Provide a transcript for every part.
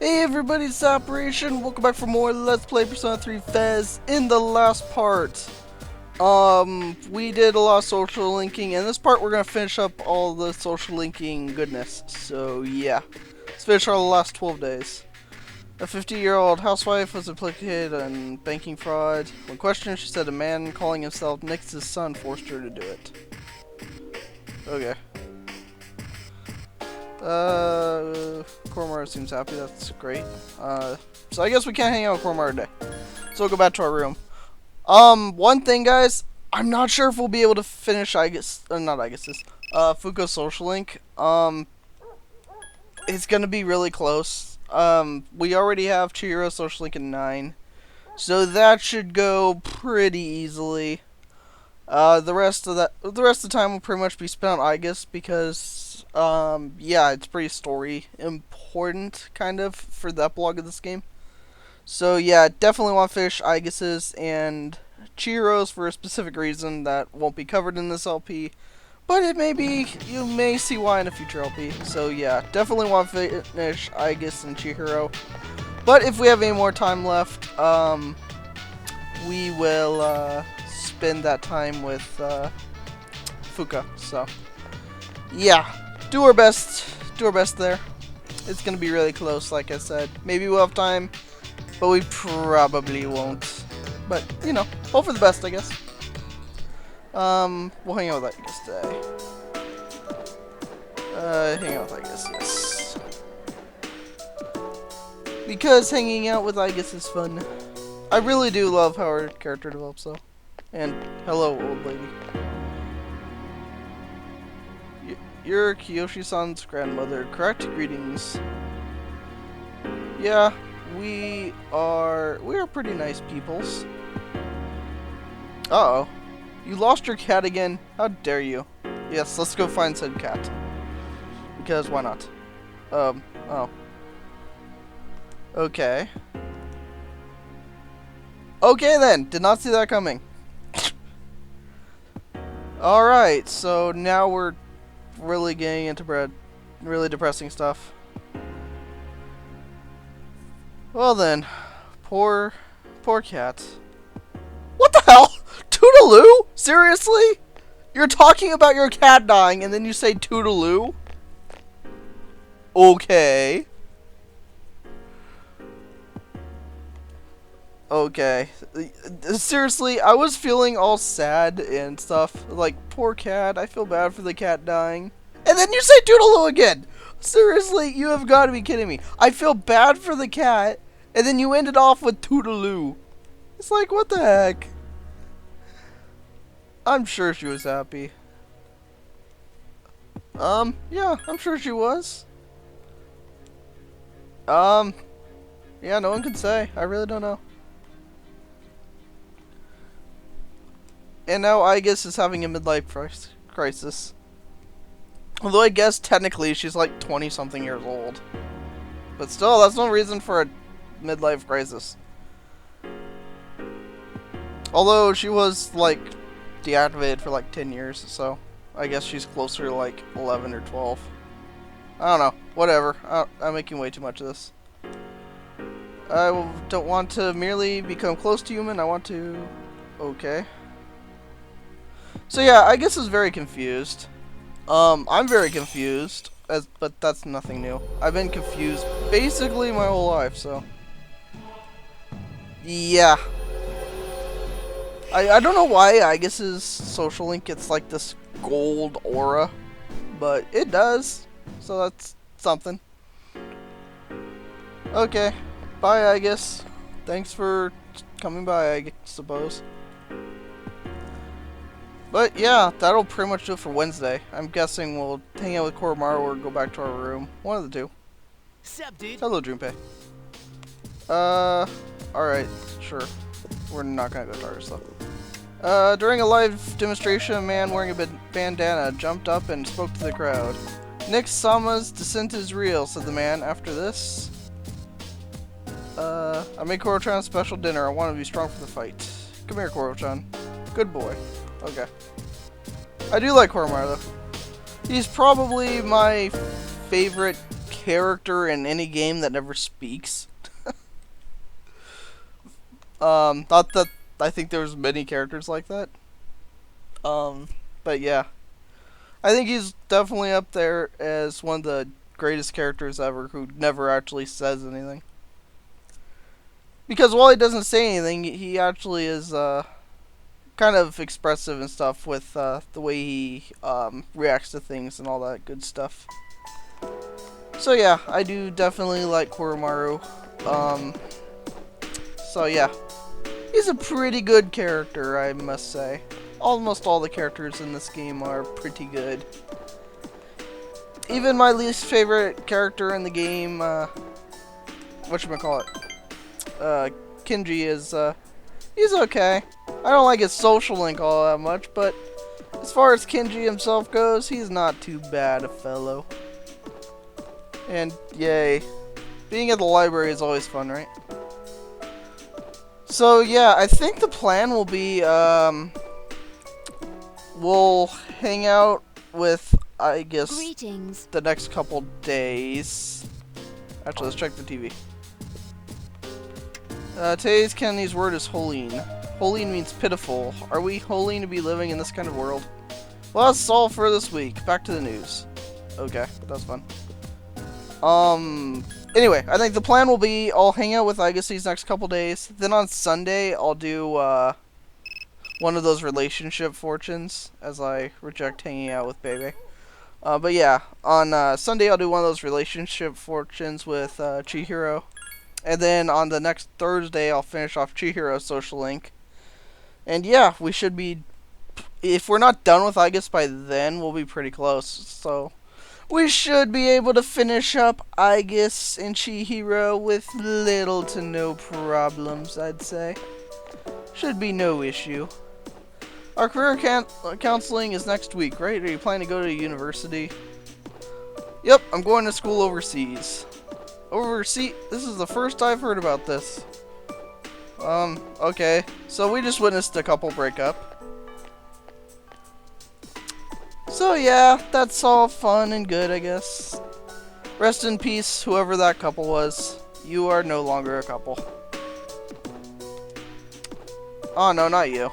Hey everybody, it's Operation. Welcome back for more Let's Play Persona 3 FES. In the last part, we did a lot of social linking. In this part, we're gonna finish up all the social linking goodness. So yeah, let's finish our last 12 days. A 50-year-old housewife was implicated in banking fraud. When questioned, she said a man calling himself Nix's son forced her to do it. Okay. Cormar seems happy, that's great. So I guess we can't hang out with Cormar today. So we'll go back to our room. One thing, guys, I'm not sure if we'll be able to finish Fuko's social link. It's gonna be really close. We already have Chihiro's social link in 9. So that should go pretty easily. The rest of the time will pretty much be spent on Aigis because, yeah, it's pretty story important, kind of, for the epilogue of this game. So, yeah, definitely want to finish Aigis's and Chihiro's for a specific reason that won't be covered in this LP. But it may be, you may see why in a future LP. So, yeah, definitely want to finish Aigis and Chihiro. But if we have any more time left, we will, spend that time with Fuka. So yeah, do our best there. It's gonna be really close, like I said. Maybe we'll have time, but we probably won't. But you know, hope for the best, I guess. We'll hang out with Aigis today. Hang out with Aigis, yes. Because hanging out with Aigis is fun. I really do love how our character develops, though. And hello, old lady. You're Kiyoshi-san's grandmother, correct? Greetings. Yeah, we are pretty nice peoples. Uh-oh. You lost your cat again? How dare you? Yes, let's go find said cat. Because why not? Oh. Okay. Okay then, did not see that coming. Alright, so now we're really getting into really depressing stuff. Well then, poor cat. What the hell? Toodaloo? Seriously? You're talking about your cat dying and then you say Toodaloo? Okay. Okay. Seriously, I was feeling all sad and stuff. Like, poor cat, I feel bad for the cat dying. And then you say Toodaloo again! Seriously, you have got to be kidding me. I feel bad for the cat, and then you ended off with Toodaloo. It's like, what the heck? I'm sure she was happy. Yeah, I'm sure she was. Yeah, no one can say. I really don't know. And now Aigis is having a midlife crisis. Although I guess technically she's like 20-something years old. But still, that's no reason for a midlife crisis. Although she was like deactivated for like 10 years, so I guess she's closer to like 11 or 12. I don't know. Whatever. I'm making way too much of this. I don't want to merely become close to human. I want to... Okay. So yeah, I guess I was very confused. I'm very confused, but that's nothing new. I've been confused basically my whole life, so... Yeah. I don't know why Aigis' social link gets like this gold aura, but it does, so that's something. Okay, bye Aigis. Thanks for coming by, I suppose. But yeah, that'll pretty much do it for Wednesday. I'm guessing we'll hang out with Koromaru or go back to our room. One of the two. Sup, dude? Hello, Junpei. Alright, sure. We're not gonna go Tartarus though. During a live demonstration, a man wearing a bandana jumped up and spoke to the crowd. Nick Sama's descent is real, said the man. After this, I made Koro-chan a special dinner. I want to be strong for the fight. Come here, Koro-chan. Good boy. Okay. I do like Koromaru though. He's probably my favorite character in any game that never speaks. Not that I think there's many characters like that. But yeah. I think he's definitely up there as one of the greatest characters ever who never actually says anything. Because while he doesn't say anything, he actually is kind of expressive and stuff with the way he reacts to things and all that good stuff. So yeah, I do definitely like Koromaru. So yeah, he's a pretty good character, I must say. Almost all the characters in this game are pretty good. Even my least favorite character in the game, whatchamacallit, Kenji is, he's okay. I don't like his social link all that much, but as far as Kenji himself goes, he's not too bad a fellow. And yay. Being at the library is always fun, right? So yeah, I think the plan will be, we'll hang out with, I guess, Greetings. The next couple days. Actually, let's check the TV. Today's Kennedy's word is Holeen. Holeen means pitiful. Are we Holeen to be living in this kind of world? Well, that's all for this week. Back to the news. Okay, but that's fun. Anyway, I think the plan will be I'll hang out with Igus these next couple days. Then on Sunday, I'll do, one of those relationship fortunes, as I reject hanging out with Bebe. But yeah, on Sunday I'll do one of those relationship fortunes with Chihiro. And then on the next Thursday I'll finish off Chihiro's social link. And yeah, we should be, if we're not done with Igus by then, we'll be pretty close. So we should be able to finish up Igus and Chihiro with little to no problems, I'd say. Should be no issue. Our career counseling is next week, right? Are you planning to go to university? Yep, I'm going to school overseas. Overseas? This is the first I've heard about this. Okay. So we just witnessed a couple break up. So yeah, that's all fun and good, I guess. Rest in peace, whoever that couple was. You are no longer a couple. Oh no, not you.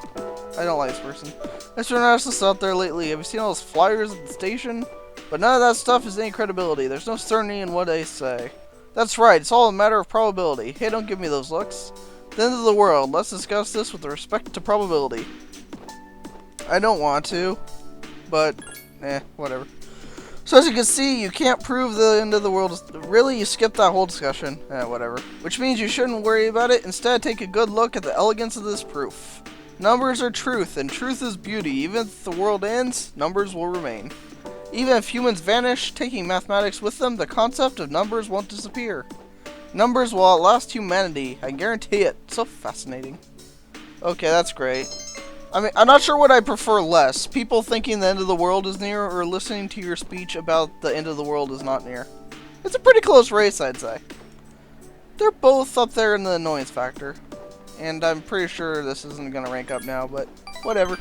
I don't like this person. There's been restless out there lately. Have you seen all those flyers at the station? But none of that stuff has any credibility. There's no certainty in what they say. That's right, it's all a matter of probability. Hey, don't give me those looks. The end of the world. Let's discuss this with respect to probability. I don't want to, but, whatever. So as you can see, you can't prove the end of the world is... Really? You skipped that whole discussion? Whatever. Which means you shouldn't worry about it. Instead, take a good look at the elegance of this proof. Numbers are truth, and truth is beauty. Even if the world ends, numbers will remain. Even if humans vanish, taking mathematics with them, the concept of numbers won't disappear. Numbers will outlast humanity. I guarantee it. So fascinating. Okay, that's great. I mean, I'm not sure what I prefer less. People thinking the end of the world is near, or listening to your speech about the end of the world is not near. It's a pretty close race, I'd say. They're both up there in the annoyance factor. And I'm pretty sure this isn't going to rank up now, but whatever.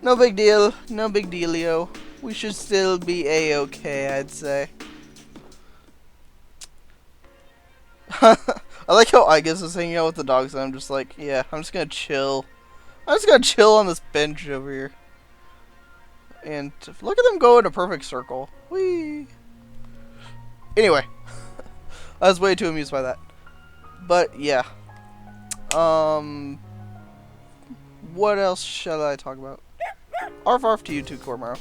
No big deal. No big dealio. We should still be A-okay, I'd say. I like how Igus is hanging out with the dogs, and I'm just like, yeah, I'm just going to chill. I'm just going to chill on this bench over here. And look at them go in a perfect circle. Whee! Anyway. I was way too amused by that. But, yeah. What else shall I talk about? Arf arf to you too, Koromaru.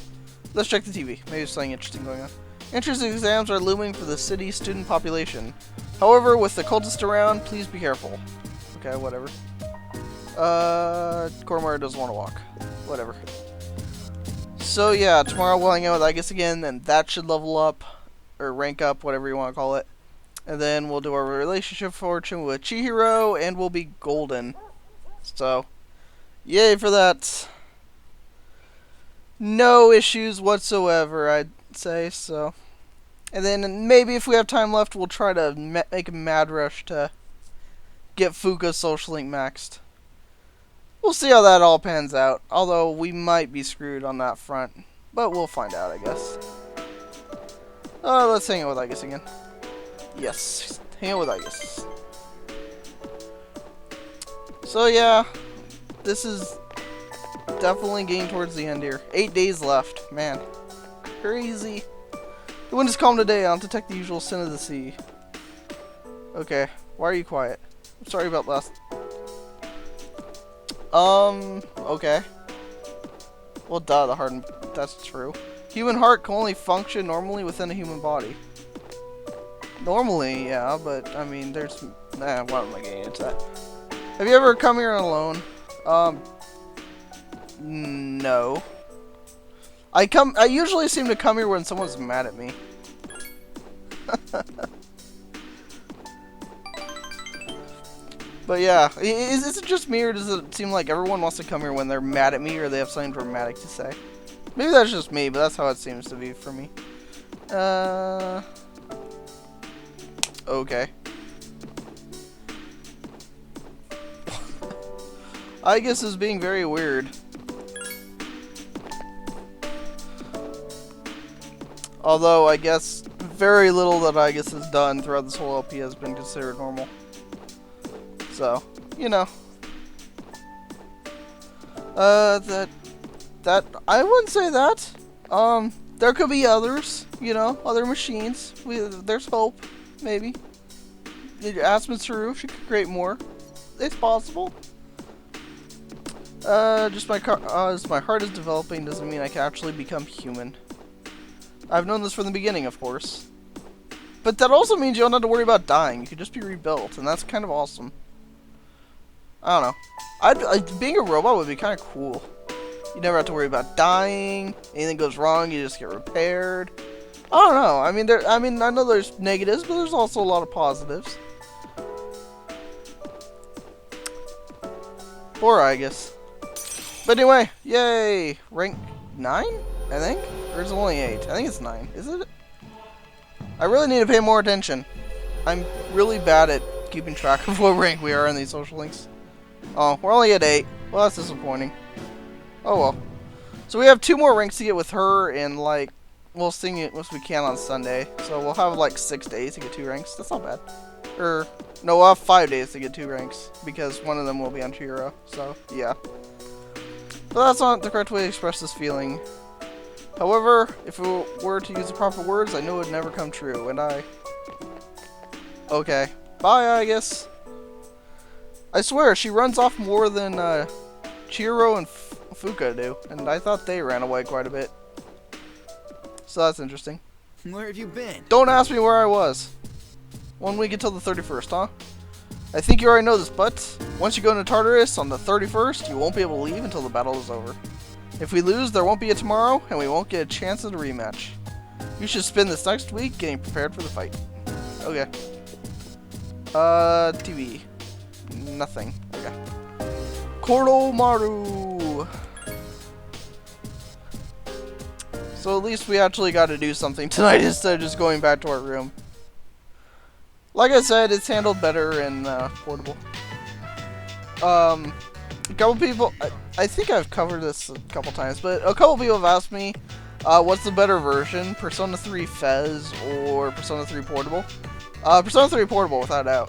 Let's check the TV. Maybe there's something interesting going on. Entrance exams are looming for the city's student population. However, with the cultists around, please be careful. Okay, whatever. Koromaru doesn't want to walk. Whatever. So yeah, tomorrow we'll hang out with Igus again, and that should level up, or rank up, whatever you want to call it. And then we'll do our relationship fortune with Chihiro, and we'll be golden. So, yay for that. No issues whatsoever, I'd say, so. And then maybe if we have time left, we'll try to make a mad rush to get Fuka's social link maxed. We'll see how that all pans out, although we might be screwed on that front. But we'll find out, I guess. Let's hang out with Igus again. Yes, hang out with Igus. So yeah, this is definitely getting towards the end here. 8 days left. Man, crazy. The wind is calm today. I'll detect the usual sin of the sea. Okay, why are you quiet? I'm sorry about last. Okay. Well, duh, that's true. Human heart can only function normally within a human body. Normally, yeah, but, I mean, there's... Nah, why am I getting into that? Have you ever come here alone? No. I usually seem to come here when someone's mad at me. But yeah, is it just me, or does it seem like everyone wants to come here when they're mad at me or they have something dramatic to say? Maybe that's just me, but that's how it seems to be for me. Okay. I guess is being very weird. Although, I guess very little that I guess is done throughout this whole LP has been considered normal. So, you know. That, I wouldn't say that. There could be others, you know, other machines. There's hope, maybe. Ask Ms. Haru, she could create more. It's possible. Just as my heart is developing doesn't mean I can actually become human. I've known this from the beginning, of course. But that also means you don't have to worry about dying. You could just be rebuilt, and that's kind of awesome. I don't know. Being a robot would be kind of cool. You never have to worry about dying. Anything goes wrong, you just get repaired. I don't know. I mean, I know there's negatives, but there's also a lot of positives. Or I guess. But anyway, yay! Rank 9, I think? Or is it only 8? I think it's 9. Is it? I really need to pay more attention. I'm really bad at keeping track of what rank we are in these social links. Oh, we're only at 8. Well, that's disappointing. Oh well. So we have 2 more ranks to get with her, and like, we'll sing it once we can on Sunday. So we'll have like 6 days to get 2 ranks. That's not bad. Or, no, we'll have 5 days to get 2 ranks, because one of them will be on Chihiro. So, yeah. But that's not the correct way to express this feeling. However, if we were to use the proper words, I know it would never come true, and I... Okay. Bye, I guess. I swear, she runs off more than Chihiro and Fuka do, and I thought they ran away quite a bit. So that's interesting. Where have you been? Don't ask me where I was. 1 week until the 31st, huh? I think you already know this, but once you go into Tartarus on the 31st, you won't be able to leave until the battle is over. If we lose, there won't be a tomorrow, and we won't get a chance at a rematch. You should spend this next week getting prepared for the fight. Okay. TV. Nothing. Okay. Koromaru! So at least we actually got to do something tonight instead of just going back to our room. Like I said, it's handled better in portable. A couple people, I think I've covered this a couple times, but a couple people have asked me, what's the better version, Persona 3 FES or Persona 3 Portable? Persona 3 Portable, without a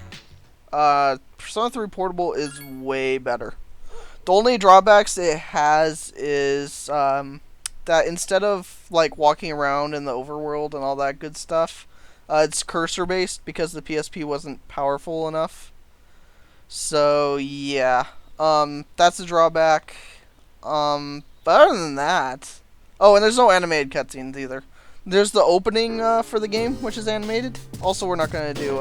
doubt. Persona 3 Portable is way better. The only drawbacks it has is that instead of like walking around in the overworld and all that good stuff, it's cursor based because the PSP wasn't powerful enough. So yeah, that's a drawback. But other than that, oh, and there's no animated cutscenes either. There's the opening for the game, which is animated. Also, we're not gonna do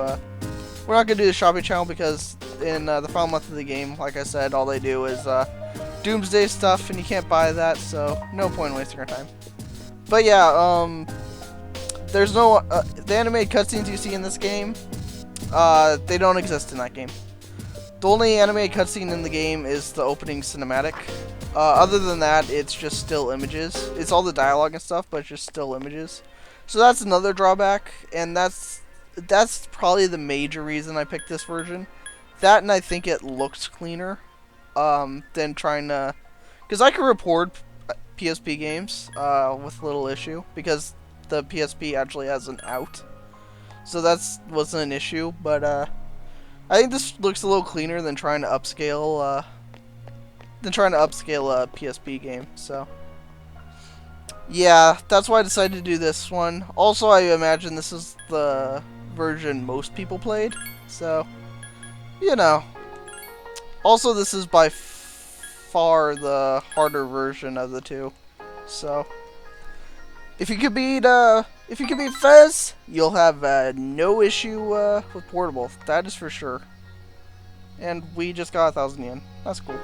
the shopping channel because in the final month of the game, like I said, all they do is Doomsday stuff, and you can't buy that, so no point in wasting our time. But yeah, there's no the animated cutscenes you see in this game. They don't exist in that game. The only animated cutscene in the game is the opening cinematic. Other than that, it's just still images. It's all the dialogue and stuff, but it's just still images. So that's another drawback, and that's probably the major reason I picked this version. That, and I think it looks cleaner than trying to... Because I can report PSP games with little issue, because the PSP actually has an out. So that's wasn't an issue, but I think this looks a little cleaner than trying to upscale a PSP game. So yeah, that's why I decided to do this one. Also, I imagine this is the version most people played, so you know. Also, this is by far the harder version of the two. So if you could beat FES, you'll have no issue with portable. That is for sure. And we just got 1,000 yen. That's cool.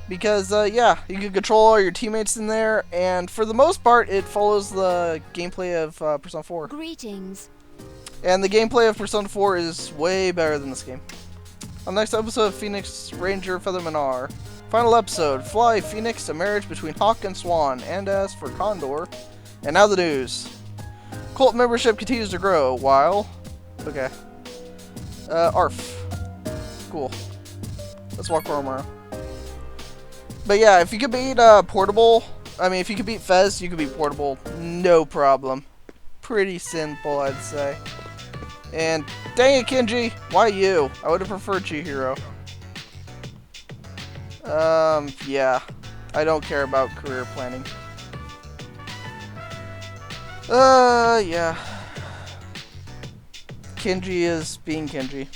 Because yeah, you can control all your teammates in there, and for the most part, it follows the gameplay of Persona 4. Greetings. And the gameplay of Persona 4 is way better than this game. On the next episode of Phoenix Ranger Featherman R. Final episode, Fly Phoenix, a marriage between Hawk and Swan, and as for Condor. And now the news. Cult membership continues to grow, while... Okay. ARF. Cool. Let's walk Oromaru. But yeah, if you could beat if you could beat FES, you could beat portable, no problem. Pretty simple, I'd say. And dang it, Kenji, why you? I would have preferred Chihiro. Yeah, I don't care about career planning. Yeah. Kenji is being Kenji.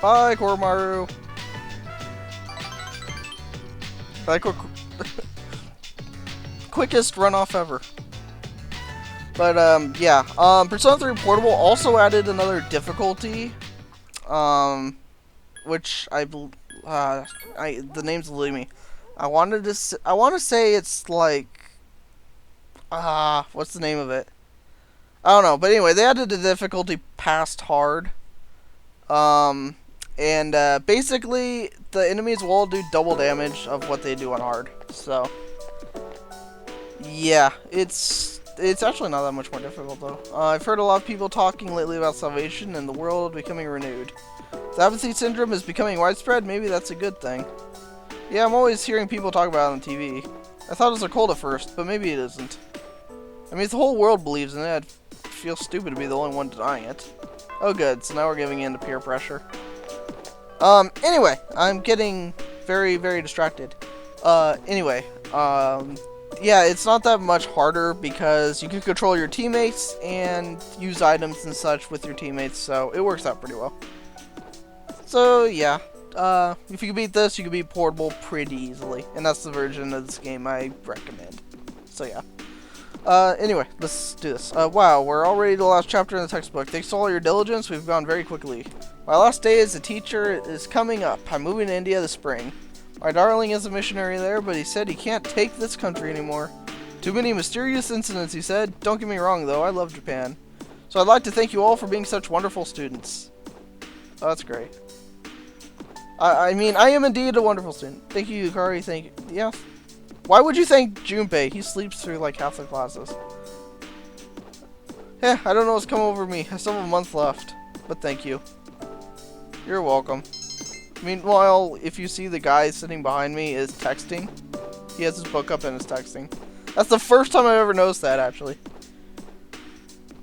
Bye, Koromaru. Like quickest runoff ever. But yeah. Persona 3 Portable also added another difficulty. Which the name's eluding me. I want to say it's like what's the name of it? I don't know. But anyway, they added the difficulty past hard. And basically, the enemies will all do double damage of what they do on hard. So, yeah, it's actually not that much more difficult, though. I've heard a lot of people talking lately about salvation and the world becoming renewed. If the apathy syndrome is becoming widespread, maybe that's a good thing. Yeah, I'm always hearing people talk about it on TV. I thought it was a cult at first, but maybe it isn't. I mean, if the whole world believes in it, I'd feel stupid to be the only one denying it. Oh good, so now we're giving in to peer pressure. Anyway, I'm getting very, very distracted. Anyway, yeah, it's not that much harder because you can control your teammates and use items and such with your teammates, so it works out pretty well. So, yeah, if you can beat this, you can beat Portable pretty easily, and that's the version of this game I recommend. So, yeah. Anyway, let's do this. Wow, we're already the last chapter in the textbook. Thanks to all your diligence, we've gone very quickly. My last day as a teacher is coming up. I'm moving to India this spring. My darling is a missionary there, but he said he can't take this country anymore. Too many mysterious incidents, he said. Don't get me wrong, though, I love Japan. So I'd like to thank you all for being such wonderful students. Oh, that's great. I mean, I am indeed a wonderful student. Thank you, Yukari, thank you. Yeah. Why would you thank Junpei? He sleeps through like half the classes. Yeah, I don't know what's come over me. I still have a month left. But thank you. You're welcome. Meanwhile, if you see the guy sitting behind me is texting, he has his book up and is texting. That's the first time I've ever noticed that, actually.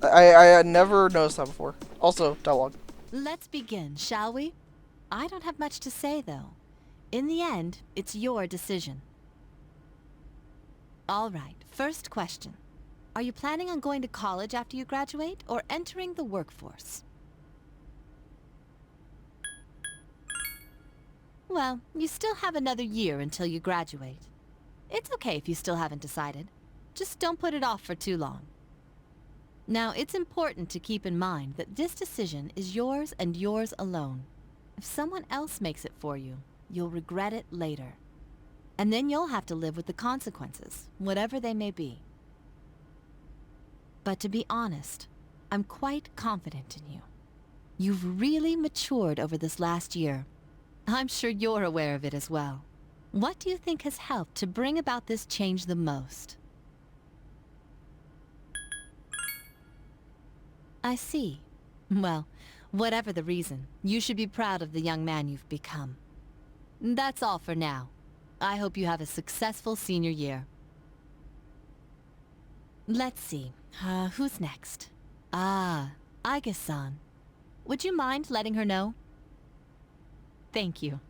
I had never noticed that before. Also, dialogue. Let's begin, shall we? I don't have much to say, though. In the end, it's your decision. All right, first question. Are you planning on going to college after you graduate, or entering the workforce? Well, you still have another year until you graduate. It's okay if you still haven't decided. Just don't put it off for too long. Now, it's important to keep in mind that this decision is yours and yours alone. If someone else makes it for you, you'll regret it later. And then you'll have to live with the consequences, whatever they may be. But to be honest, I'm quite confident in you. You've really matured over this last year. I'm sure you're aware of it as well. What do you think has helped to bring about this change the most? I see. Well, whatever the reason, you should be proud of the young man you've become. That's all for now. I hope you have a successful senior year. Let's see. Who's next? Ah, Aiga-san. Would you mind letting her know? Thank you.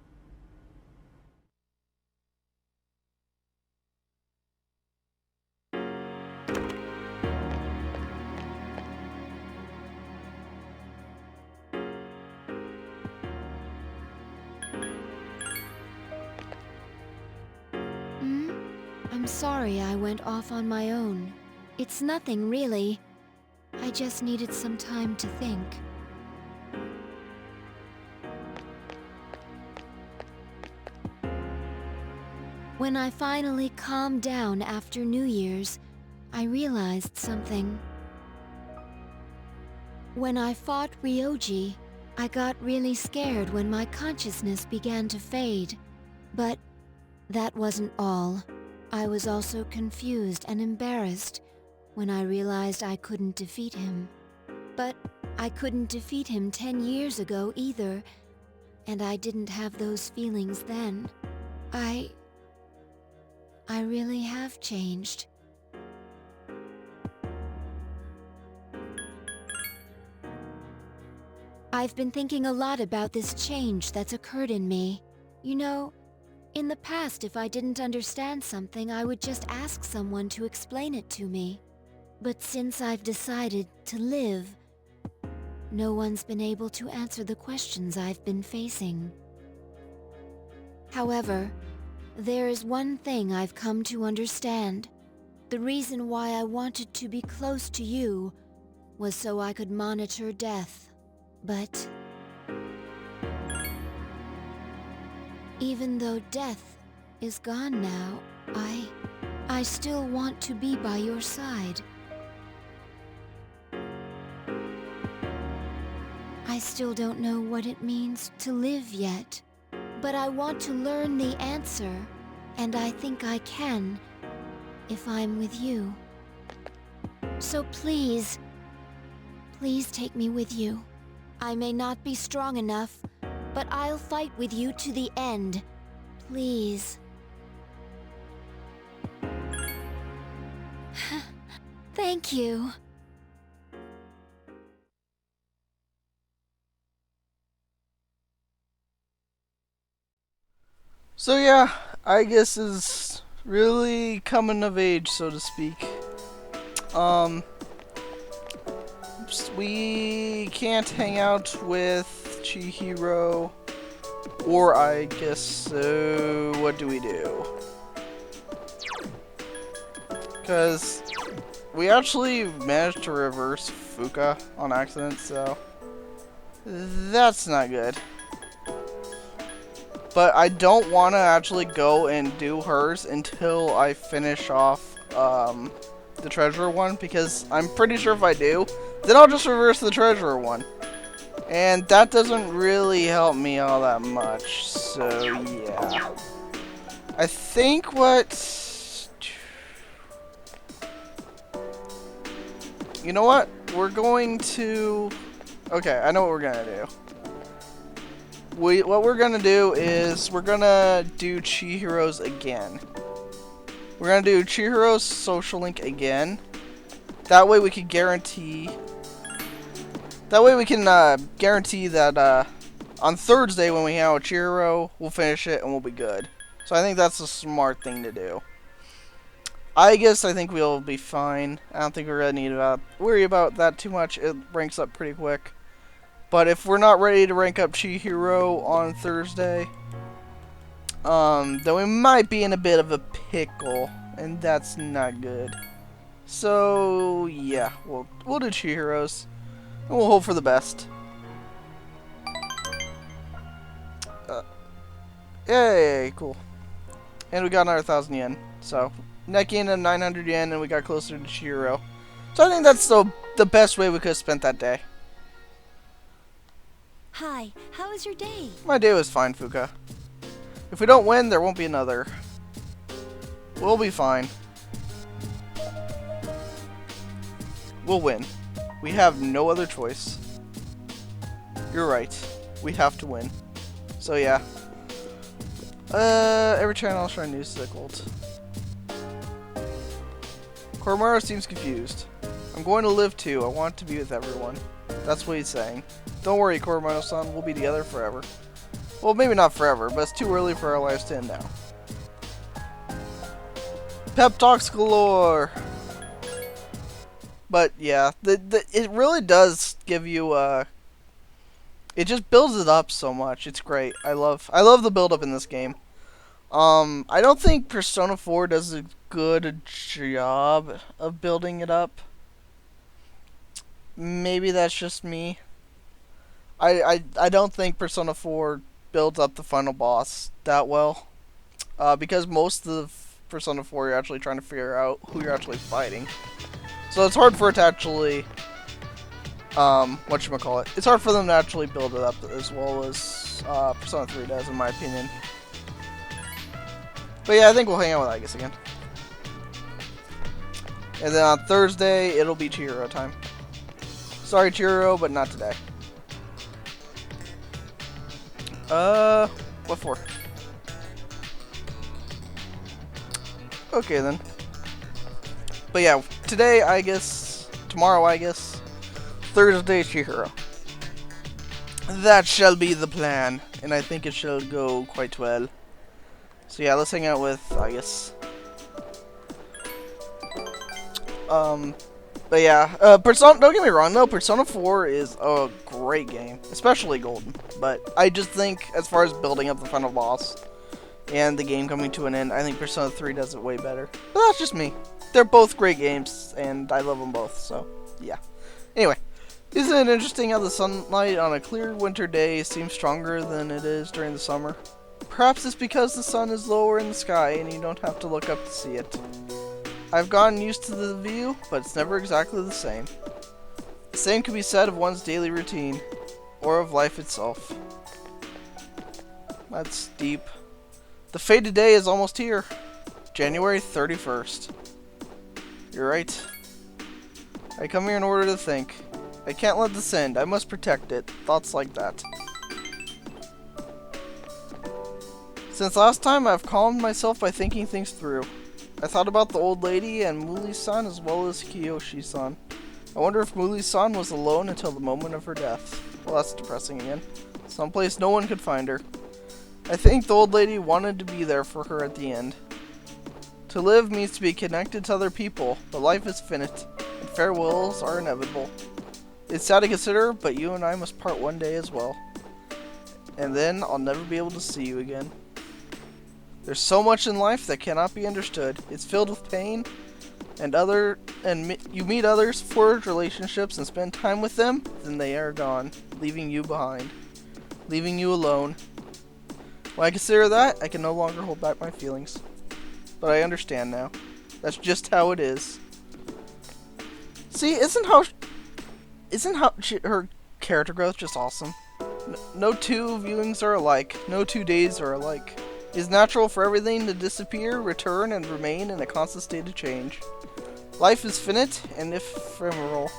I'm sorry I went off on my own. It's nothing, really. I just needed some time to think. When I finally calmed down after New Year's, I realized something. When I fought Ryoji, I got really scared when my consciousness began to fade. But that wasn't all. I was also confused and embarrassed when I realized I couldn't defeat him. But I couldn't defeat him 10 years ago either, and I didn't have those feelings then. I really have changed. I've been thinking a lot about this change that's occurred in me. You know, in the past, if I didn't understand something, I would just ask someone to explain it to me. But since I've decided to live, no one's been able to answer the questions I've been facing. However, there is one thing I've come to understand. The reason why I wanted to be close to you was so I could monitor death. But even though death is gone now, I still want to be by your side. I still don't know what it means to live yet, but I want to learn the answer, and I think I can if I'm with you. So please, please take me with you. I may not be strong enough, but I'll fight with you to the end. Please. Thank you. So yeah, I guess is really coming of age, so to speak. We can't hang out with Chihiro, or I guess so. What do we do? Because we actually managed to reverse Fuka on accident, so that's not good. But I don't want to actually go and do hers until I finish off the treasurer one, because I'm pretty sure if I do, then I'll just reverse the treasurer one. And that doesn't really help me all that much, so yeah. I think what... You know what? We're going to... Okay, I know what we're gonna do. What we're gonna do is we're gonna do Chihiro's again. We're gonna do Chihiro's social link again. That way we can guarantee. That way we can guarantee that on Thursday when we hang out with Chihiro, we'll finish it and we'll be good. So I think that's a smart thing to do. I think we'll be fine. I don't think we really need to worry about that too much. It ranks up pretty quick. But if we're not ready to rank up Chihiro on Thursday, then we might be in a bit of a pickle, and that's not good. So yeah, we'll do Chihiro's, and we'll hope for the best. Yay, cool. And we got another 1,000 yen. So net gain of 900 yen, and we got closer to Chihiro. So I think that's the best way we could have spent that day. Hi, how was your day? My day was fine, Fuka. If we don't win, there won't be another. We'll be fine. We'll win. We have no other choice. You're right. We have to win. So yeah. Every channel I'll try new cycled. Koromaru seems confused. I'm going to live too. I want to be with everyone. That's what he's saying. Don't worry, Koromaru-san. We'll be together forever. Well, maybe not forever, but it's too early for our lives to end now. Pep talks galore. But yeah, it really does give you it just builds it up so much. It's great. I love the build up in this game. I don't think Persona 4 does a good job of building it up. Maybe that's just me. I don't think Persona 4 builds up the final boss that well. Because most of Persona 4 you're actually trying to figure out who you're actually fighting. So it's hard for it to actually whatchamacallit. It's hard for them to actually build it up as well as Persona 3 does, in my opinion. But yeah, I think we'll hang out with Aegis again. And then on Thursday, it'll be Chihiro time. Sorry, Chihiro, but not today. What for? Okay, then. But yeah, today, Aegis. Tomorrow, Aegis. Thursday, Chihiro. That shall be the plan, and I think it shall go quite well. So yeah, let's hang out with Aegis. But yeah, Persona. Don't get me wrong though, Persona 4 is a great game, especially Golden. But I just think, as far as building up the final boss and the game coming to an end, I think Persona 3 does it way better. But that's just me. They're both great games, and I love them both. So yeah. Anyway, isn't it interesting how the sunlight on a clear winter day seems stronger than it is during the summer? Perhaps it's because the sun is lower in the sky and you don't have to look up to see it. I've gotten used to the view, but it's never exactly the same. The same can be said of one's daily routine, or of life itself. That's deep. The fated day is almost here. January 31st. You're right. I come here in order to think. I can't let this end. I must protect it. Thoughts like that. Since last time, I've calmed myself by thinking things through. I thought about the old lady and Muli-san as well as Kiyoshi-san. I wonder if Muli-san was alone until the moment of her death. Well, that's depressing again. Someplace no one could find her. I think the old lady wanted to be there for her at the end. To live means to be connected to other people, but life is finite, and farewells are inevitable. It's sad to consider, but you and I must part one day as well. And then I'll never be able to see you again. There's so much in life that cannot be understood. It's filled with pain, and you meet others, forge relationships, and spend time with them, then they are gone, leaving you behind, leaving you alone. When I consider that, I can no longer hold back my feelings. But I understand now. That's just how it is. See, isn't her character growth just awesome? No two viewings are alike. No 2 days are alike. It is natural for everything to disappear, return, and remain in a constant state of change. Life is finite and ephemeral.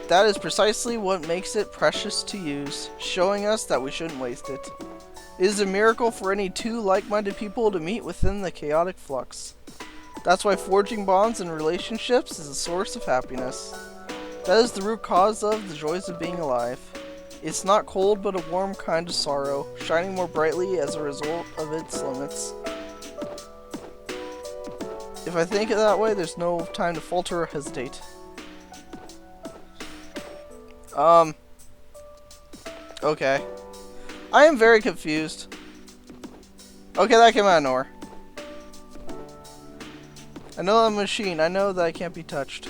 That is precisely what makes it precious to use, showing us that we shouldn't waste it. It is a miracle for any two like-minded people to meet within the chaotic flux. That's why forging bonds and relationships is a source of happiness. That is the root cause of the joys of being alive. It's not cold, but a warm kind of sorrow, shining more brightly as a result of its limits. If I think it that way, there's no time to falter or hesitate. Okay. I am very confused. Okay, that came out of nowhere. I know I'm a machine. I know that I can't be touched.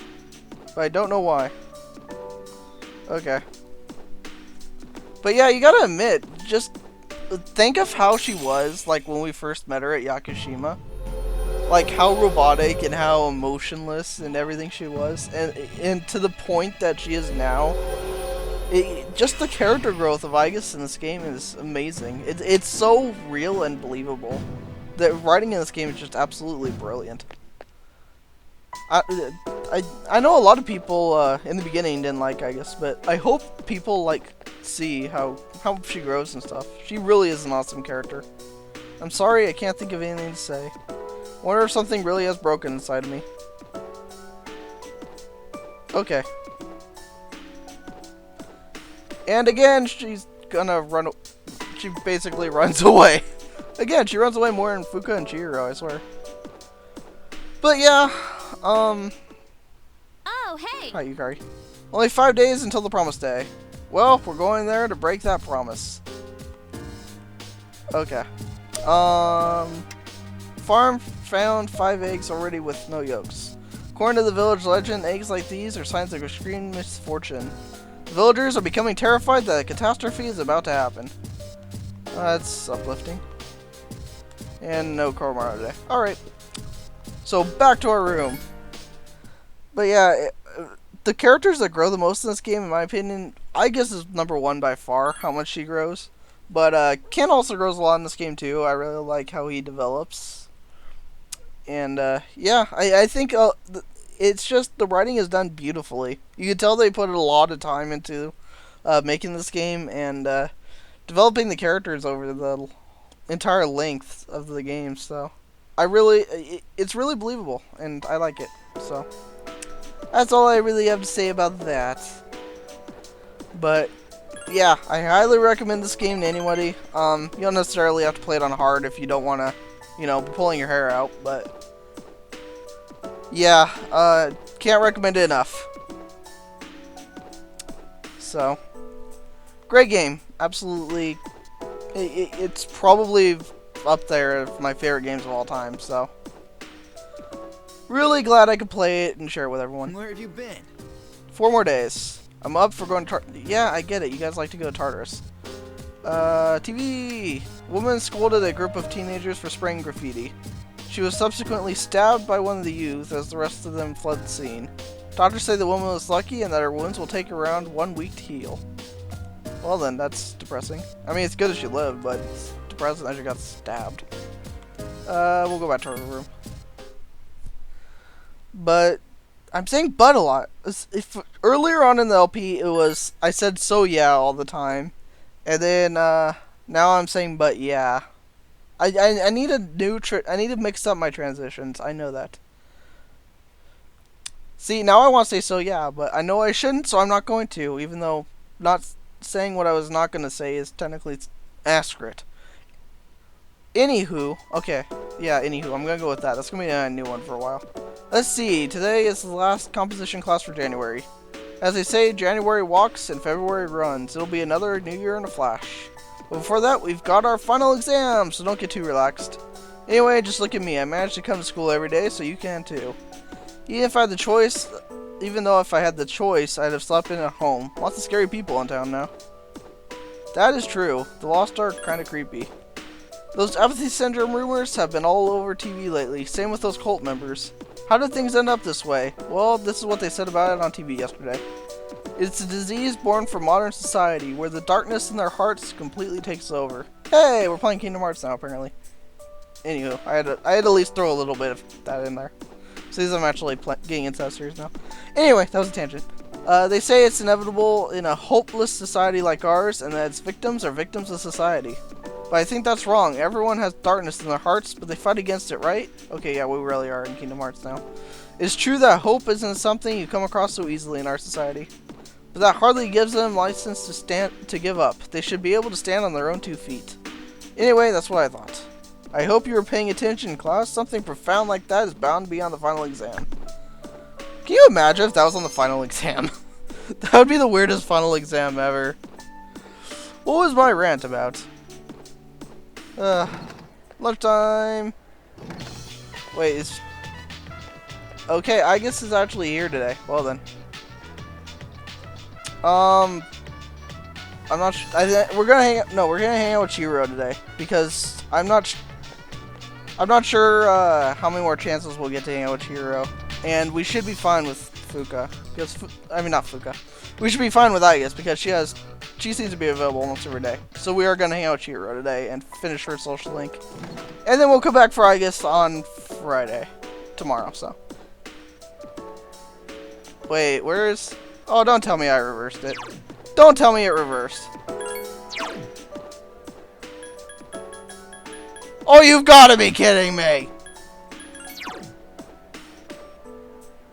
But I don't know why. Okay. But yeah, you gotta admit, just think of how she was, like, when we first met her at Yakushima. Like, how robotic and how emotionless and everything she was. And to the point that she is now. Just the character growth of Aegis in this game is amazing. It's so real and believable. The writing in this game is just absolutely brilliant. I know a lot of people in the beginning didn't like Aegis, but I hope people like see how she grows and stuff. She really is an awesome character. I'm sorry, I can't think of anything to say. I wonder if something really has broken inside of me. Okay. And again, she's gonna run. She basically runs away. Again, she runs away more than Fuka and Chihiro, I swear. But yeah, Oh, hey! hi Yukari. Only 5 days until the promise day. Well, we're going there to break that promise. Okay. Farm found 5 eggs already with no yolks. According to the village legend, eggs like these are signs of extreme misfortune. The villagers are becoming terrified that a catastrophe is about to happen. That's uplifting. And no Koromaru today. Alright. So back to our room. But yeah, the characters that grow the most in this game, in my opinion, I guess is number 1 by far, how much she grows. But Ken also grows a lot in this game too. I really like how he develops. And yeah, I think it's just the writing is done beautifully. You can tell they put a lot of time into making this game and developing the characters over the entire length of the game. So it's really believable, and I like it. So that's all I really have to say about that. But yeah, I highly recommend this game to anybody. You don't necessarily have to play it on hard if you don't want to, be pulling your hair out. But yeah, can't recommend it enough. So great game, absolutely. It's probably up there with my favorite games of all time. So really glad I could play it and share it with everyone. Where have you been? 4 more days. I'm up for going to yeah, I get it. You guys like to go to Tartarus. TV! Woman scolded a group of teenagers for spraying graffiti. She was subsequently stabbed by one of the youth as the rest of them fled the scene. Doctors say the woman was lucky and that her wounds will take around 1 week to heal. Well then, that's depressing. I mean, it's good that she lived, but it's depressing that she got stabbed. We'll go back to our room. But I'm saying "but" a lot. If earlier on in the LP, I said "so yeah" all the time, and then now I'm saying "but yeah." I need a new I need to mix up my transitions. I know that. See, now I want to say "so yeah," but I know I shouldn't, so I'm not going to. Even though not saying what I was not going to say is technically accurate. Anywho, okay, yeah, anywho, I'm gonna go with that. That's gonna be a new one for a while. Let's see, today is the last composition class for January. As they say, January walks and February runs. It'll be another new year in a flash. But before that, we've got our final exam, so don't get too relaxed. Anyway, just look at me. I managed to come to school every day, so you can too. Even though if I had the choice, I'd have slept in at home. Lots of scary people in town now. That is true. The Lost are kinda creepy. Those apathy syndrome rumors have been all over TV lately. Same with those cult members. How did things end up this way? Well, this is what they said about it on TV yesterday. It's a disease born from modern society, where the darkness in their hearts completely takes over. Hey, we're playing Kingdom Hearts now, apparently. Anywho, I had to at least throw a little bit of that in there. Since I'm actually getting into that series now. Anyway, that was a tangent. They say it's inevitable in a hopeless society like ours, and that its victims are victims of society. But I think that's wrong. Everyone has darkness in their hearts, but they fight against it, right? Okay, yeah, we really are in Kingdom Hearts now. It's true that hope isn't something you come across so easily in our society. But that hardly gives them license to give up. They should be able to stand on their own 2 feet. Anyway, that's what I thought. I hope you were paying attention, class. Something profound like that is bound to be on the final exam. Can you imagine if that was on the final exam? That would be the weirdest final exam ever. What was my rant about? Lunchtime. Wait, okay, I guess it's actually here today. Well then. I'm not we're gonna hang out. No, we're gonna hang out with Chihiro today because I'm not sure how many more chances we'll get to hang out with Chihiro, and we should be fine with Fuka because not Fuka. We should be fine with Igus because she seems to be available almost every day. So we are gonna hang out with Chihiro today and finish her social link, and then we'll come back for Igus on Friday, tomorrow. So wait, where's? Oh, don't tell me I reversed it. Don't tell me it reversed. Oh, you've got to be kidding me!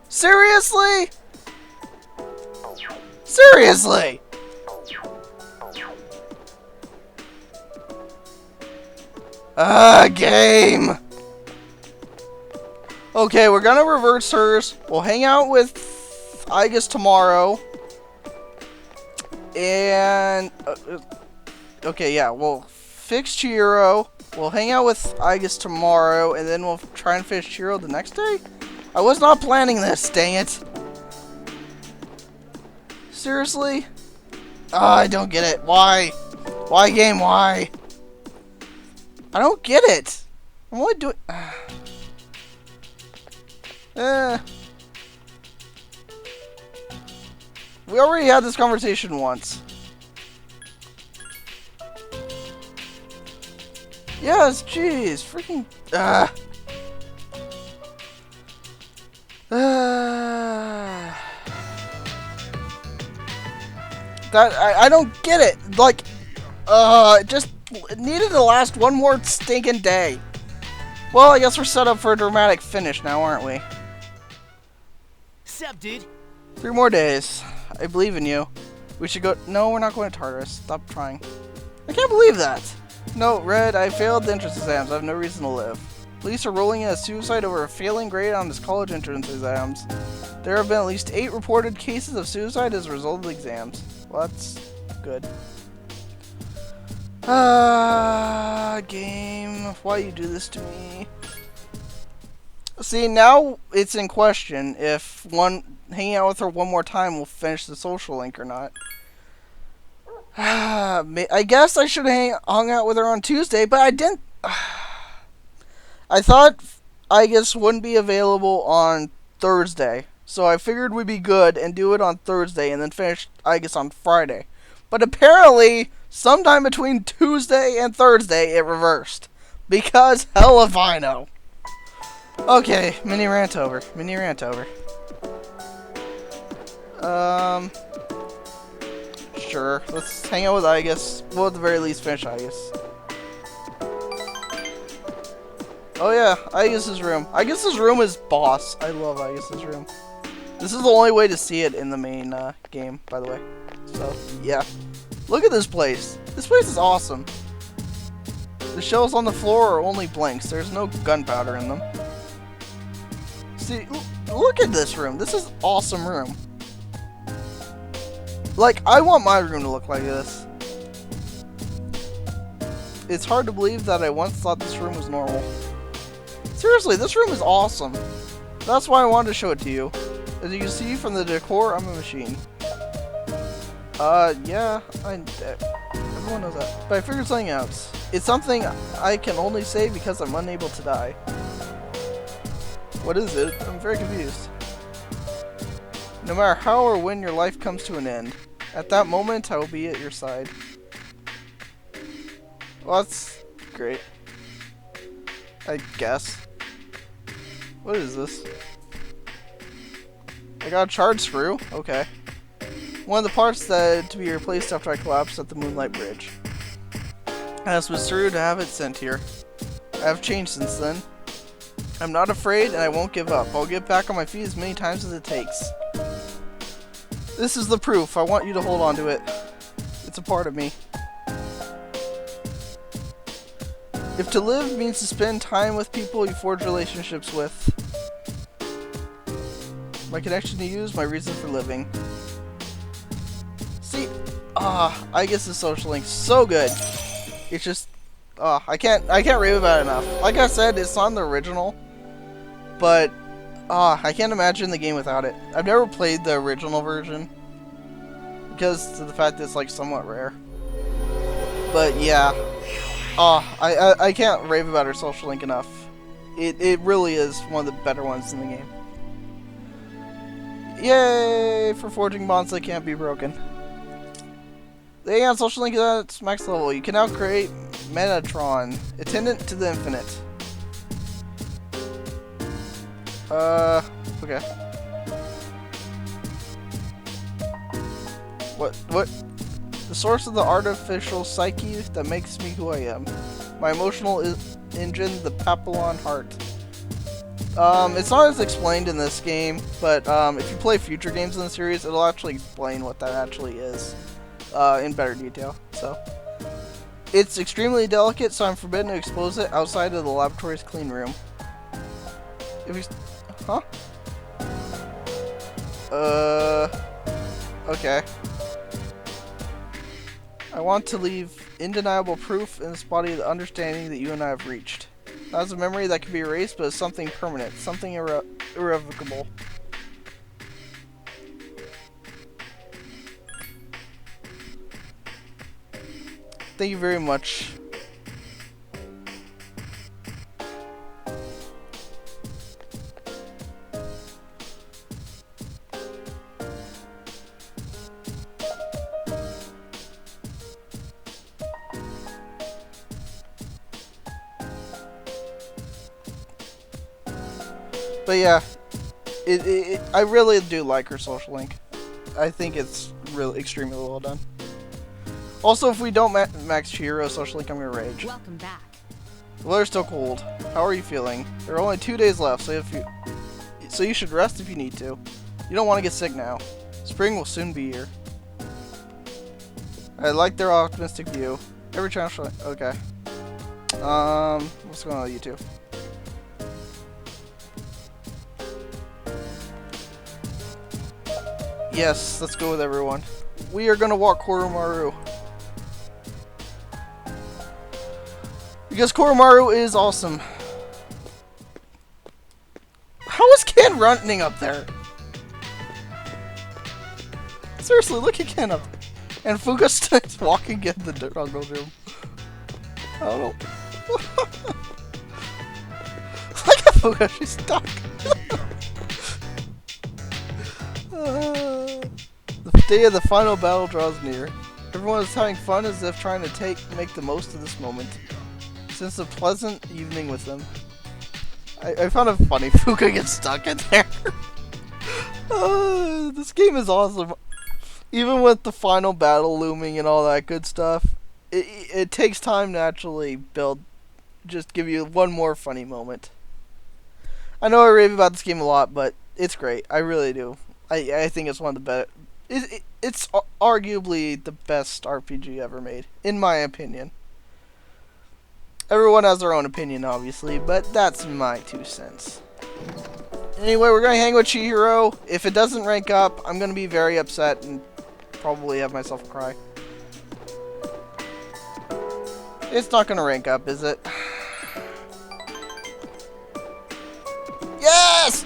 Seriously? Seriously! Game! Okay, we're gonna reverse hers. We'll hang out with Igus tomorrow. And... okay, yeah, we'll fix Chihiro. We'll hang out with Igus tomorrow, and then we'll try and finish Chihiro the next day? I was not planning this, dang it. Seriously? I don't get it. Why? Why, game? Why? I don't get it. I'm only doing... We already had this conversation once. Yes, jeez. Freaking... I don't get it. Like, it just needed to last one more stinking day. Well, I guess we're set up for a dramatic finish now, aren't we? Sup, dude? 3 more days. I believe in you. We should go... No, we're not going to Tartarus. Stop trying. I can't believe that. No, Red, I failed the entrance exams. I have no reason to live. Police are rolling in a suicide over a failing grade on his college entrance exams. There have been at least 8 reported cases of suicide as a result of the exams. Well, that's good. Game. Why you do this to me? See, now it's in question if hanging out with her one more time will finish the social link or not. I guess I should have hung out with her on Tuesday, but I didn't. I thought Igus wouldn't be available on Thursday, so I figured we'd be good and do it on Thursday and then finish Igus on Friday. But apparently, sometime between Tuesday and Thursday, it reversed. Because hell if I know. Okay, mini rant over. Mini rant over. Sure. Let's hang out with Igus. We'll at the very least finish Igus. Oh yeah, Igus's room. Igus's room is boss. I love Igus's room. This is the only way to see it in the main game, by the way. So, yeah. Look at this place. This place is awesome. The shells on the floor are only blanks. There's no gunpowder in them. See, look at this room. This is an awesome room. Like, I want my room to look like this. It's hard to believe that I once thought this room was normal. Seriously, this room is awesome. That's why I wanted to show it to you. As you can see from the decor, I'm a machine. Yeah, everyone knows that. But I figured something out. It's something I can only say because I'm unable to die. What is it? I'm very confused. No matter how or when your life comes to an end, at that moment I will be at your side. Well, that's great. I guess. What is this? I got a charge screw. Okay. One of the parts that had to be replaced after I collapsed at the Moonlight Bridge. I was through to have it sent here. I have changed since then. I'm not afraid and I won't give up. I'll get back on my feet as many times as it takes. This is the proof. I want you to hold on to it. It's a part of me. If to live means to spend time with people you forge relationships with, my connection to you is my reason for living. See, I guess the social link's so good. It's just, I can't rave about it enough. Like I said, it's on the original, but I can't imagine the game without it. I've never played the original version because of the fact that it's like somewhat rare. But yeah, I can't rave about her social link enough. It really is one of the better ones in the game. Yay for forging bonds that can't be broken. The Aeon social link is at its max level. You can now create Metatron, attendant to the infinite. Okay. What? The source of the artificial psyche that makes me who I am. My emotional engine, the Papillon heart. It's not as explained in this game, but if you play future games in the series, it'll actually explain what that actually is in better detail. So, it's extremely delicate, so I'm forbidden to expose it outside of the laboratory's clean room. If you, huh? Okay. I want to leave undeniable proof in this body of the understanding that you and I have reached. Not as a memory that can be erased, but as something permanent, something irrevocable. Thank you very much. But yeah, I really do like her social link. I think it's really extremely well done. Also, if we don't max Chihiro social link, I'm gonna rage. Welcome back. The weather's still cold. How are you feeling? There are only 2 days left, so you should rest if you need to. You don't want to get sick now. Spring will soon be here. I like their optimistic view. Every channel okay. What's going on with you two? Yes, let's go with everyone. We are gonna walk Koromaru. Because Koromaru is awesome. How is Ken running up there? Seriously, look at Ken up there. And Fuka's walking in the jungle room. I don't know. Look at Fuka, she's stuck. The day of the final battle draws near. Everyone is having fun as if trying to make the most of this moment. Since a pleasant evening with them. I found it funny Fuka gets stuck in there. This game is awesome. Even with the final battle looming and all that good stuff, it takes time to actually just give you one more funny moment. I know I rave about this game a lot, but it's great. I really do. I think it's one of the best. It's arguably the best RPG ever made, in my opinion. Everyone has their own opinion, obviously, but that's my 2 cents. Anyway, we're going to hang with Chihiro. If it doesn't rank up, I'm going to be very upset and probably have myself cry. It's not going to rank up, is it? Yes!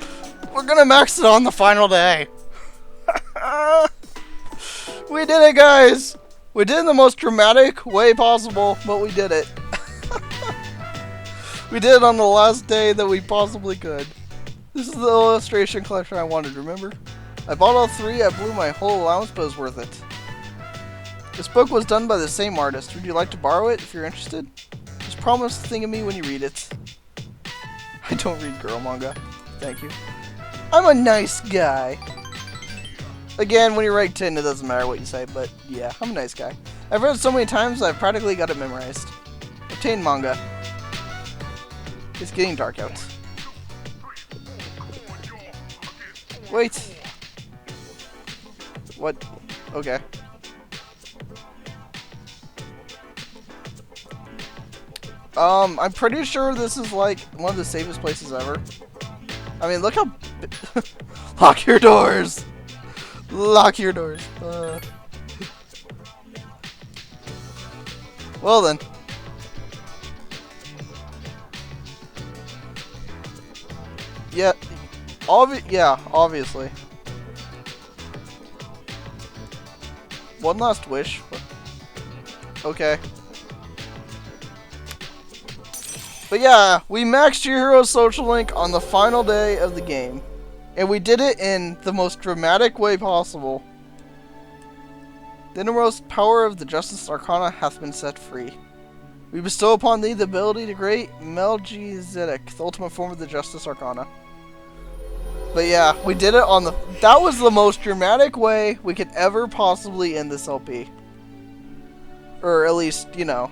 We're going to max it on the final day. We did it, guys! We did it in the most dramatic way possible, but we did it. We did it on the last day that we possibly could. This is the illustration collection I wanted, remember? I bought all 3, I blew my whole allowance, but it was worth it. This book was done by the same artist. Would you like to borrow it if you're interested? Just promise to think of me when you read it. I don't read girl manga. Thank you. I'm a nice guy. Again, when you write 10, it doesn't matter what you say, but yeah, I'm a nice guy. I've read it so many times, I've practically got it memorized. Obtain manga. It's getting dark out. Wait. What? Okay. I'm pretty sure this is like one of the safest places ever. I mean, look how... Lock your doors! Lock your doors. Well then. Yeah, obviously. One last wish. Okay. But yeah, we maxed your hero's social link on the final day of the game. And we did it in the most dramatic way possible. The innermost power of the Justice Arcana hath been set free. We bestow upon thee the ability to create Melchizedek, the ultimate form of the Justice Arcana. But yeah, we did it on that was the most dramatic way we could ever possibly end this LP. Or at least, you know,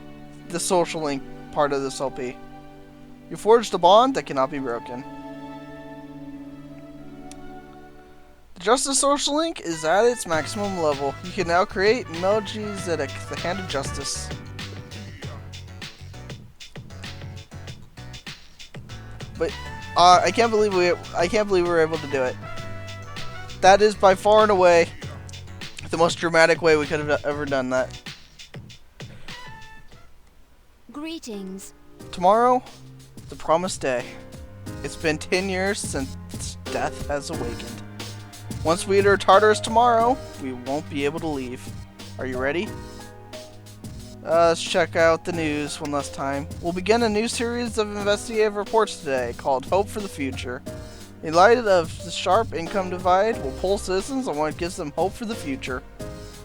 the social link part of this LP. You forged a bond that cannot be broken. The Justice Social Link is at its maximum level. You can now create Melchizedek, the Hand of Justice. But I can't believe we were able to do it. That is by far and away the most dramatic way we could have ever done that. Greetings. Tomorrow, the promised day. It's been 10 years since death has awakened. Once we enter Tartarus tomorrow, we won't be able to leave. Are you ready? Let's check out the news one last time. We'll begin a new series of investigative reports today called Hope for the Future. In light of the sharp income divide, we'll poll citizens on what gives them hope for the future.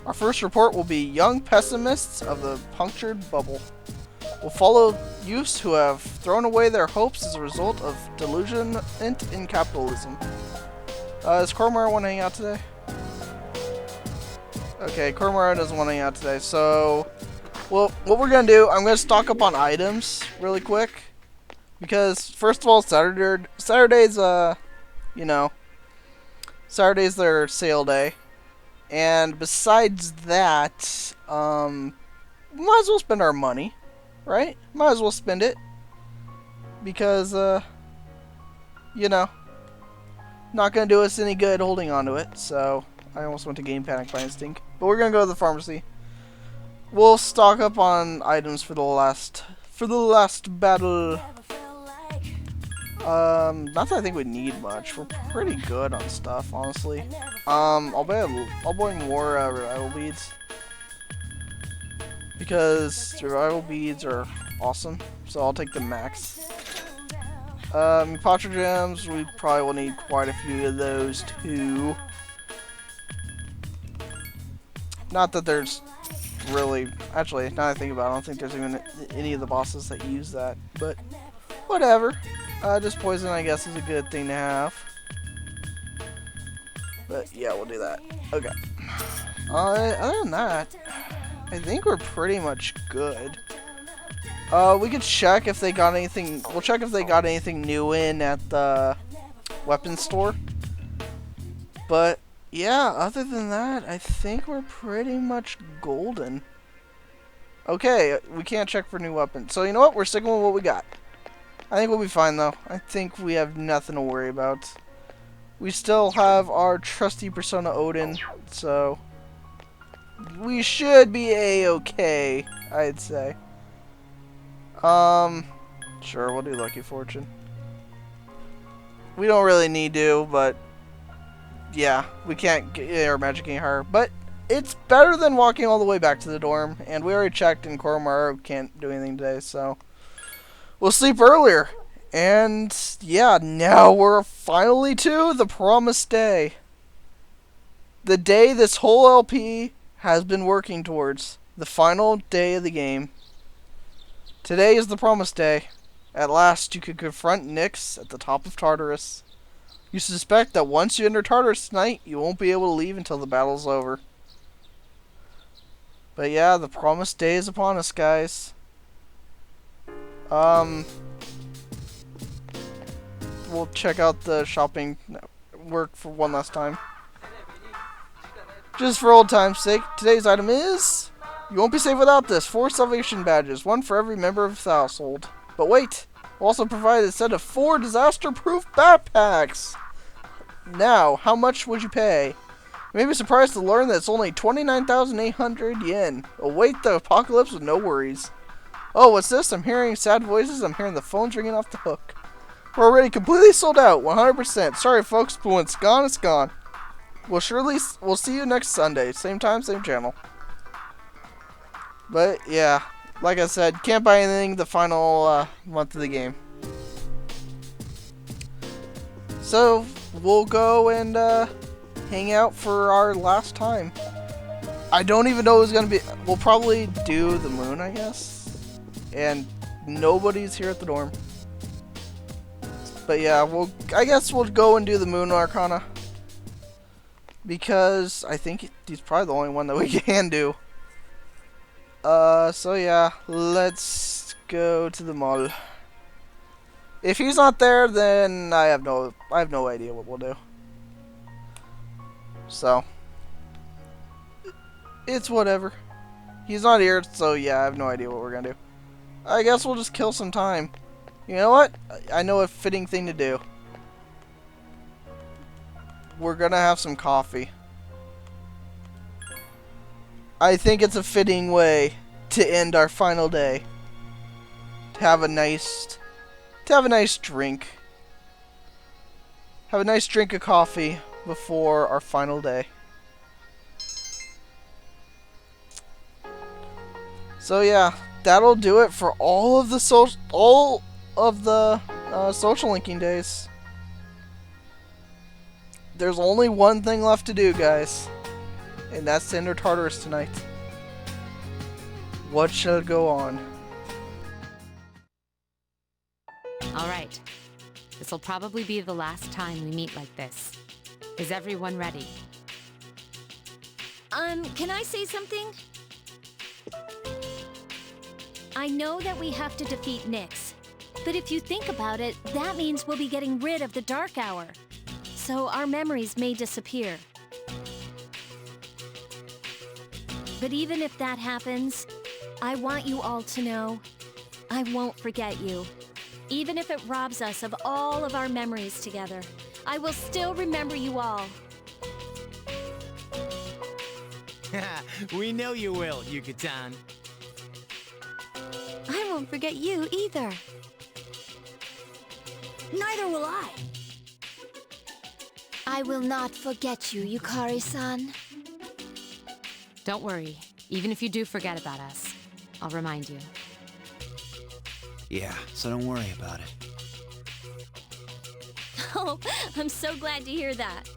Our first report will be Young Pessimists of the Punctured Bubble. We'll follow youths who have thrown away their hopes as a result of delusionment in capitalism. Does Cormara want to hang out today? Okay, Cormara doesn't want to hang out today, so... Well, what we're going to do, I'm going to stock up on items really quick. Because, first of all, Saturday's, Saturday's their sale day. And besides that, we might as well spend our money. Right? Might as well spend it. Because, not going to do us any good holding on to it. So, I almost went to Game Panic by instinct. But we're going to go to the pharmacy. We'll stock up on items for the last battle. Not that I think we need much. We're pretty good on stuff, honestly. I'll buy more revival beads because revival beads are awesome. So I'll take the max. Patra gems, we probably will need quite a few of those too. Not that there's really, actually, now that I think about it, I don't think there's even any of the bosses that use that, but whatever. Just poison, I guess, is a good thing to have. But yeah, we'll do that. Okay. Other than that, I think we're pretty much good. We could check if they got anything. We'll check if they got anything new in at the weapons store. But yeah, other than that, I think we're pretty much golden. Okay, we can't check for new weapons. So you know what? We're sticking with what we got. I think we'll be fine, though. I think we have nothing to worry about. We still have our trusty Persona Odin, so we should be A-okay, I'd say. Sure, we'll do Lucky Fortune. We don't really need to, but yeah, we can't get our magic any higher. But it's better than walking all the way back to the dorm, and we already checked, and Koromaru can't do anything today, so we'll sleep earlier. And yeah, now we're finally to the promised day. The day this whole LP has been working towards. The final day of the game. Today is the promised day. At last, you can confront Nyx at the top of Tartarus. You suspect that once you enter Tartarus tonight, you won't be able to leave until the battle's over. But yeah, the promised day is upon us, guys. We'll check out the shopping work for one last time. Just for old time's sake, today's item is... You won't be safe without this. 4 salvation badges, 1 for every member of the household. But wait, we'll also provide a set of 4 disaster-proof backpacks. Now, how much would you pay? You may be surprised to learn that it's only 29,800 yen. Await the apocalypse with no worries. Oh, what's this? I'm hearing sad voices. I'm hearing the phones ringing off the hook. We're already completely sold out, 100%. Sorry, folks, but when it's gone, it's gone. We'll see you next Sunday. Same time, same channel. But, yeah. Like I said, can't buy anything the final month of the game. So, we'll go and hang out for our last time. I don't even know who's going to be... We'll probably do the moon, I guess. And nobody's here at the dorm. But yeah, I guess we'll go and do the Moon Arcana. Because I think he's probably the only one that we can do. So yeah, let's go to the mall. If he's not there, then I have no idea what we'll do. So, it's whatever. He's not here, so yeah, I have no idea what we're gonna do. I guess we'll just kill some time. You know what? I know a fitting thing to do. We're gonna have some coffee. I think it's a fitting way to end our final day. To have a nice drink. Have a nice drink of coffee before our final day. So yeah, that'll do it for all of the social linking days. There's only one thing left to do, guys, and that's to enter Tartarus tonight. What shall go on? Alright. This'll probably be the last time we meet like this. Is everyone ready? Can I say something? I know that we have to defeat Nyx, but if you think about it, that means we'll be getting rid of the Dark Hour. So our memories may disappear. But even if that happens, I want you all to know, I won't forget you. Even if it robs us of all of our memories together, I will still remember you all. We know you will, Yucatan. I won't forget you either. Neither will I. I will not forget you, Yukari-san. Don't worry. Even if you do forget about us, I'll remind you. Yeah, so don't worry about it. Oh, I'm so glad to hear that.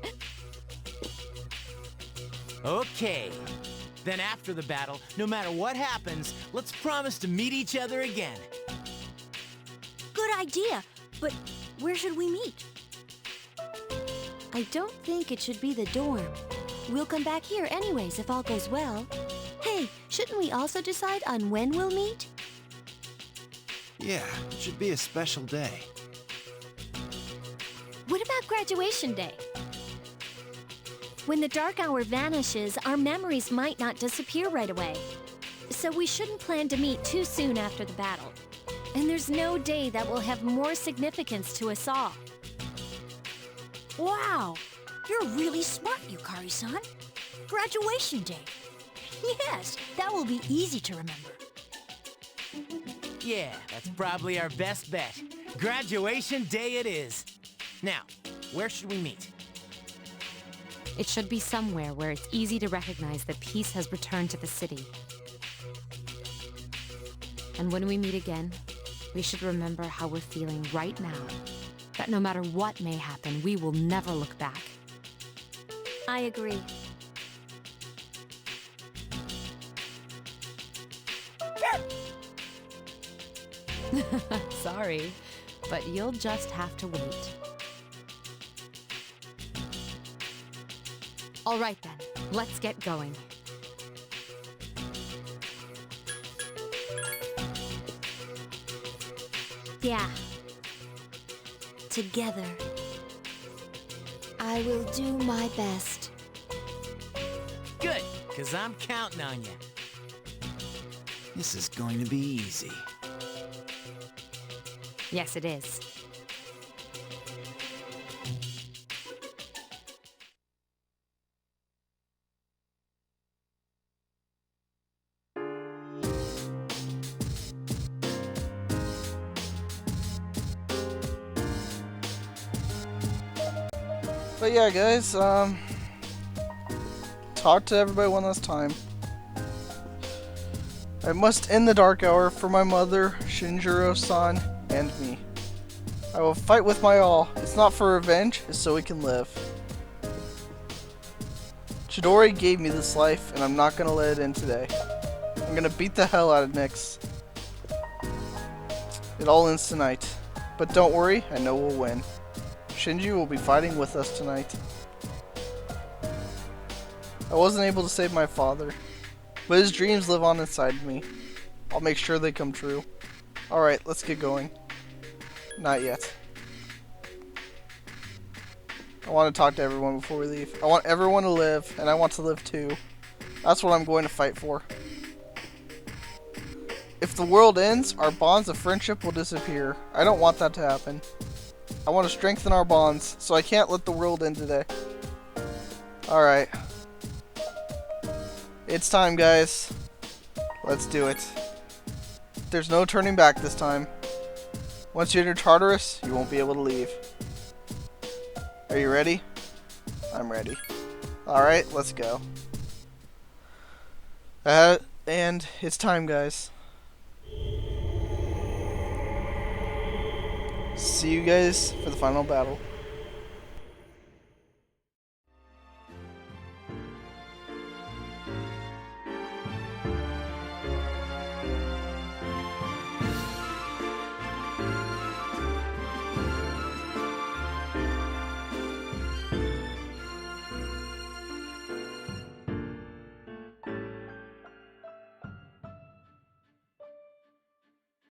Okay. Then after the battle, no matter what happens, let's promise to meet each other again. Good idea, but where should we meet? I don't think it should be the dorm. We'll come back here anyways if all goes well. Hey, shouldn't we also decide on when we'll meet? Yeah, it should be a special day. What about graduation day? When the Dark Hour vanishes, our memories might not disappear right away. So we shouldn't plan to meet too soon after the battle. And there's no day that will have more significance to us all. Wow! You're really smart, Yukari-san. Graduation day. Yes, that will be easy to remember. Yeah, that's probably our best bet. Graduation day it is. Now, where should we meet? It should be somewhere where it's easy to recognize that peace has returned to the city. And when we meet again, we should remember how we're feeling right now. That no matter what may happen, we will never look back. I agree. Sorry, but you'll just have to wait. All right then, let's get going. Yeah. Together. I will do my best. Good, because I'm counting on you. This is going to be easy. Yes, it is. But yeah, guys, talk to everybody one last time. I must end the Dark Hour for my mother, Shinjiro-san, and me. I will fight with my all. It's not for revenge, it's so we can live. Chidori gave me this life, and I'm not gonna let it end today. I'm gonna beat the hell out of Nyx. It all ends tonight. But don't worry, I know we'll win. Shinji will be fighting with us tonight. I wasn't able to save my father, but his dreams live on inside me. I'll make sure they come true. Alright, let's get going. Not yet. I want to talk to everyone before we leave. I want everyone to live, and I want to live too. That's what I'm going to fight for. If the world ends, our bonds of friendship will disappear. I don't want that to happen. I want to strengthen our bonds, so I can't let the world end today. Alright. It's time, guys. Let's do it. There's no turning back this time. Once you enter Tartarus, you won't be able to leave. Are you ready? I'm ready. Alright, let's go. And it's time, guys. See you guys for the final battle.